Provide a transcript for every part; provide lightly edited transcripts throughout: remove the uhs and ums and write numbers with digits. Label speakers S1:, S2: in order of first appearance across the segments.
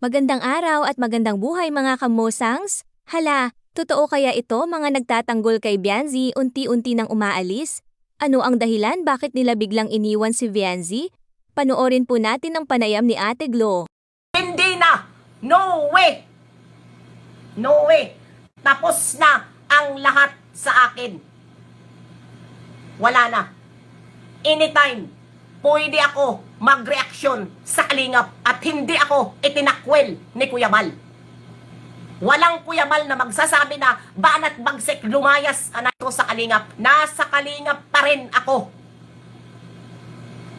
S1: Magandang araw at magandang buhay mga kamosangs. Hala, totoo kaya ito mga nagtatanggol kay Bianzi unti-unti nang umaalis? Ano ang dahilan bakit nila biglang iniwan si Bianzi? Panoorin po natin ang panayam ni Ate Glo.
S2: Hindi na! No way! No way! Tapos na ang lahat sa akin. Wala na. Anytime, pwede ako mag-reaksyon sa Kalingap at hindi ako itinakwel ni Kuya Bal. Walang Kuya Bal na magsasabi na banat bagsik lumayas ko sa Kalingap. Nasa Kalingap pa rin ako.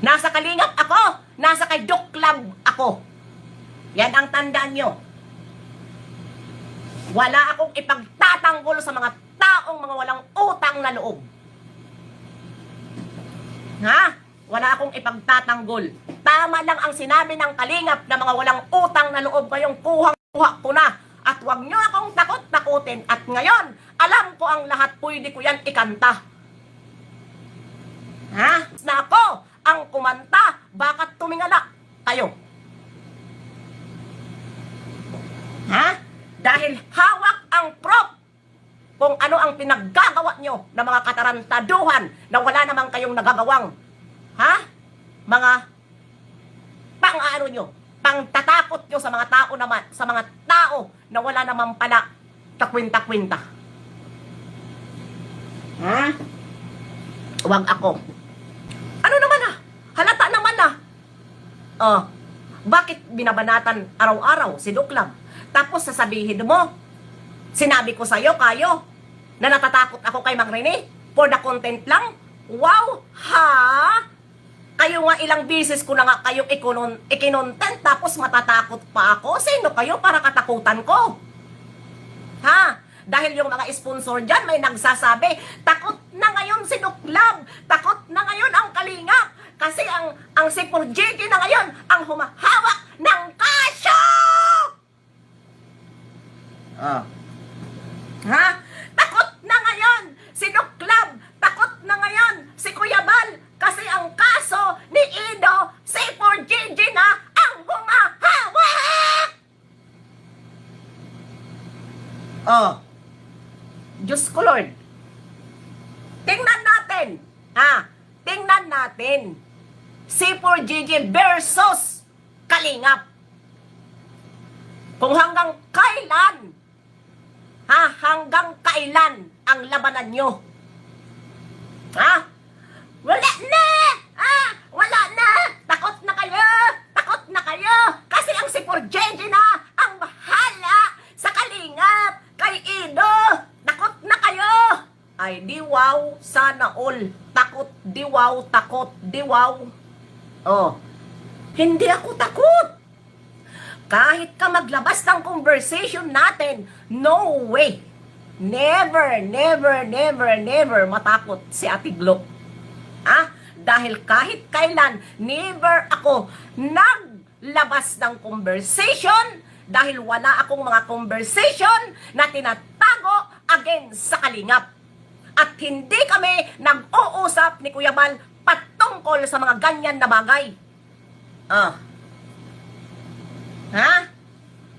S2: Nasa Kalingap ako. Nasa kay Doc Club ako. Yan ang tandaan nyo. Wala akong ipagtatanggol sa mga taong mga walang utang na loob. Ha? Wala akong ipagtatanggol. Tama lang ang sinabi ng Kalingap na mga walang utang na loob kayong kuhang-kuha ko na. At huwag nyo akong takot-takutin. At ngayon, alam ko ang lahat, pwede ko yan ikanta. Ha? Na ako ang kumanta, bakit tumingala kayo? Ha? Dahil hawak ang prop kung ano ang pinaggagawa nyo ng mga katarantaduhan na wala namang kayong nagagawang, ha? Mga pang-ano nyo, pang-tatakot nyo sa mga tao naman, sa mga tao na wala naman pala kakwinta-kwinta. Ha? Huwag ako. Ano naman halata naman bakit binabanatan araw-araw si Duklab? Tapos sasabihin mo, sinabi ko sa'yo, kayo, na natatakot ako kay Mang Rene for the content lang? Wow! Ha? Kayo nga ilang beses ko na nga kayo ikinontent tapos matatakot pa ako? Sino kayo para katakutan ko? Ha? Dahil yung mga sponsor dyan may nagsasabi, takot na ngayon si Duklab, takot na ngayon ang Kalingap, kasi ang si Purjiki na ngayon ang humahawak ng kasyo! Ha? Takot na ngayon si Duklab, takot na ngayon si Kuya Bal, kasi ang kaso ni Ido, si Purjiki na ang humahawak! Diyos ko Lord, tingnan natin, tingnan natin, si Purjiki versus Kalingap. Kung hanggang kailan, hanggang kailan ang labanan nyo? Wala na! Wala na! Takot na kayo! Takot na kayo! Kasi ang si Purjiki na ang bahala sa Kalingap, kay Ido! Takot na kayo! Ay, di wow, sana all. Takot, di wow, takot, di wow. Hindi ako takot. Kahit ka maglabas ng conversation natin, no way. Never, never, never, never matakot si Ate Glo. Dahil kahit kailan, never ako naglabas ng conversation dahil wala akong mga conversation na tinatago against sa Kalingap. At hindi kami nag-uusap ni Kuya Bal patungkol sa mga ganyan na bagay.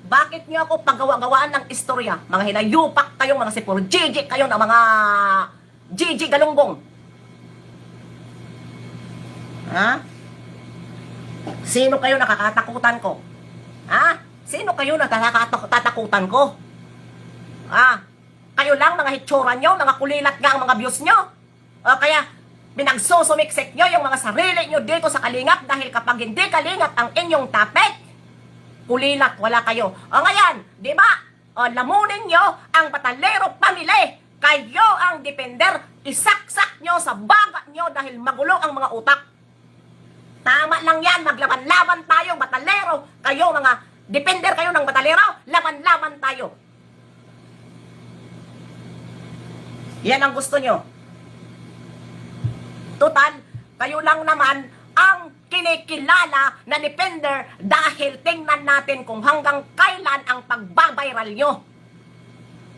S2: Bakit niyo ako paggawa-gawaan ng istorya? Mga hinayupak kayong mga sipuro, Gigi kayo na mga Gigi galunggong. Sino kayo nakakatakutan ko? Sino kayo na tatakutan ko? Kayo lang, mga hitsura nyo, mga kulilat nga ang mga views nyo. Kaya, pinagsusumiksik nyo yung mga sarili nyo dito sa Kalingap dahil kapag hindi Kalingap ang inyong topic, kulilat, wala kayo. Ngayon, di ba? Lamunin nyo ang Batalero Family. Kayo ang defender, isaksak nyo sa baga nyo dahil magulo ang mga utak. Tama lang yan, maglaban-laban tayo, Batalero. Kayo mga defender kayo ng Batalero, laban-laban tayo. Yan ang gusto nyo. Total, kayo lang naman ang kinikilala na defender dahil tingnan natin kung hanggang kailan ang pagbabiral nyo.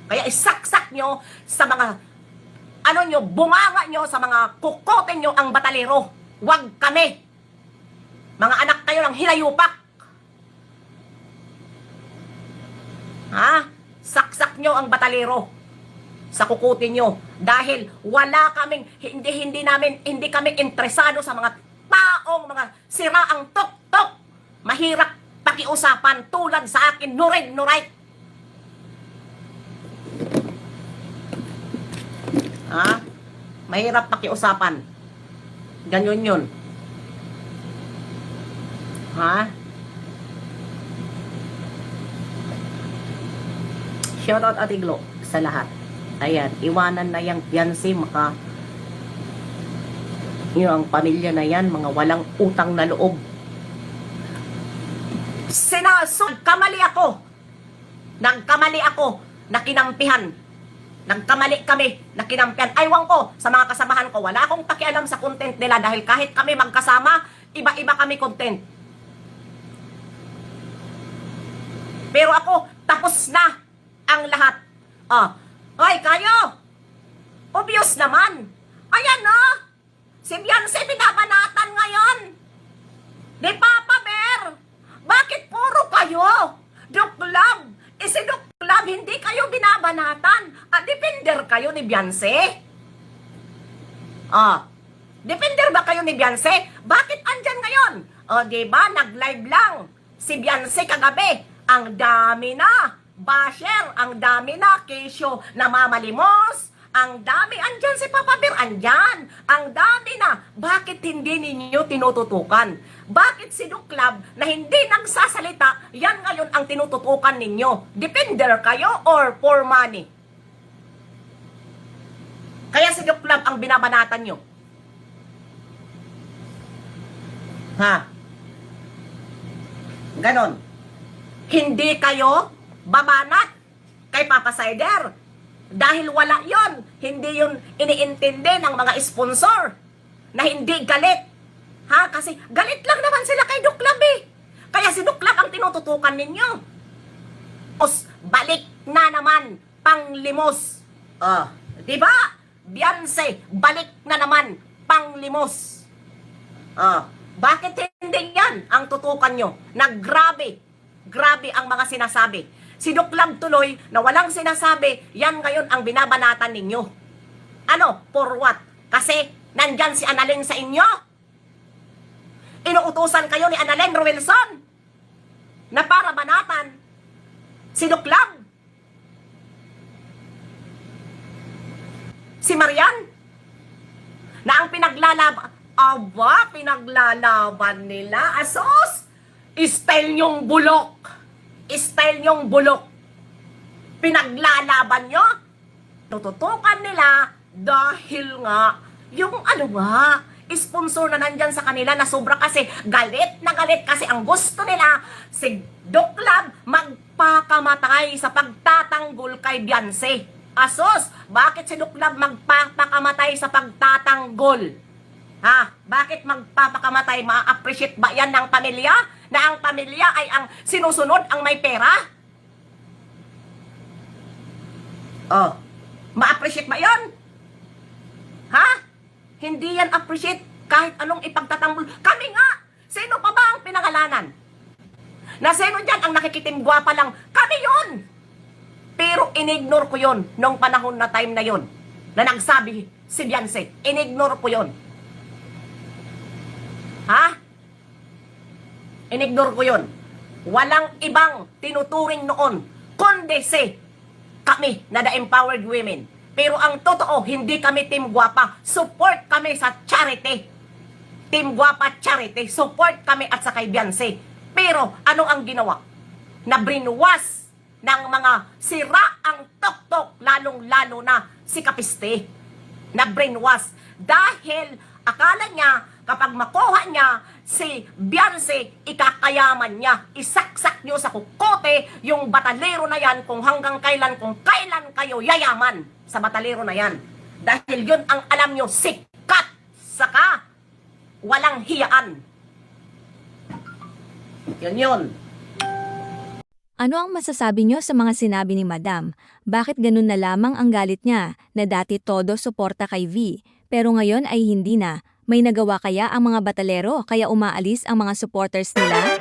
S2: Kaya isaksak nyo sa mga bunganga nyo, sa mga kukotin nyo ang Batalero. Huwag kami. Mga anak kayo ng hinayupak. Ha? Saksak nyo ang batalero sa kukutin nyo dahil wala kaming hindi kami interesado sa mga taong mga siraang tok-tok, mahirap pakiusapan tulad sa akin, nuray. Ha? Mahirap pakiusapan. Ganyan yun. Ha? Shoutout Ate Glo sa lahat. Ayan, iwanan na yung fiancé, yung pamilya na yan, mga walang utang na loob. Nagkamali ako na kinampihan. Nagkamali kami na kinampihan. Aywan ko sa mga kasamahan ko, wala akong pakialam sa content nila dahil kahit kami magkasama, iba-iba kami content. Pero ako, tapos na ang lahat. Ay, kayo! Obvious naman. Ayan na! Si Beyonce binabanatan ngayon. Di Papa Bear! Bakit puro kayo? Duklab! Si Duklab, hindi kayo binabanatan. Defender kayo ni Beyonce? Defender ba kayo ni Beyonce? Bakit andyan ngayon? Diba, nag-live lang. Si Beyonce kagabi. Ang dami na. Basher, ang dami na, kesyo namamalimos, ang dami, andyan si Papa Bear, andyan, ang dami na. Bakit hindi ninyo tinututukan? Bakit si Duklab na hindi nagsasalita, yan ngayon ang tinututukan ninyo? Defender kayo or for money? Kaya si Duklab ang binabanatan nyo. Ha? Ganon. Hindi kayo babanat kay Papa Sider. Dahil wala yon, hindi yun iniintindi ng mga sponsor na hindi galit. Ha? Kasi galit lang naman sila kay Duklab eh. Kaya si Duklab ang tinututukan ninyo. Balik na naman, panglimos. Diba? Beyonce, balik na naman, panglimos. Bakit hindi yan ang tutukan nyo? Grabe ang mga sinasabi. Si Duklab tuloy na walang sinasabi, yan ngayon ang binabanatan ninyo. Ano? For what? Kasi nandyan si Annalyn sa inyo? Inuutusan kayo ni Annalyn Roelson na para banatan si Duklab? Si Marian? Na ang pinaglalaban nila, asos! Style nyong bulok. Style nyong bulok. Pinaglalaban nyo. Tututukan nila dahil nga, yung sponsor na nandyan sa kanila na sobra kasi galit kasi ang gusto nila, si Duklab magpakamatay sa pagtatanggol kay Beyonce. Asos, bakit si Duklab magpapakamatay sa pagtatanggol? Ha? Bakit magpapakamatay? Ma-appreciate ba yan ng pamilya? Na ang pamilya ay ang sinusunod ang may pera? Ma-appreciate ba yan? Ha? Hindi yan appreciate kahit anong ipagtatanggol. Kami nga! Sino pa ba ang pinangalanan? Na sino dyan ang nakikitimgwa pa lang? Kami yun! Pero inignore ko yun nung panahon na time na yun na nagsabi si Beyonce. Inignore ko yun. Ha? Inignore ko yun. Walang ibang tinuturing noon kundi si kami na the empowered women. Pero ang totoo, hindi kami Team Guwapa. Support kami sa charity. Team Guwapa Charity. Support kami at sa kay Beyonce. Pero ano ang ginawa? Na brainwash ng mga sira ang tok-tok, lalong-lalo na si Kapiste. Na brainwash. Dahil akala niya, kapag makuha niya si Beyonce, ikakayaman niya. Isaksak niyo sa kukote yung batalero na yan kung hanggang kailan kayo yayaman sa batalero na yan. Dahil yun ang alam niyo, sikat, saka walang hiyaan. Yun.
S1: Ano ang masasabi nyo sa mga sinabi ni Madam? Bakit ganun na lamang ang galit niya na dati todo suporta kay V, pero ngayon ay hindi na? May nagawa kaya ang mga batalero kaya umaalis ang mga supporters nila?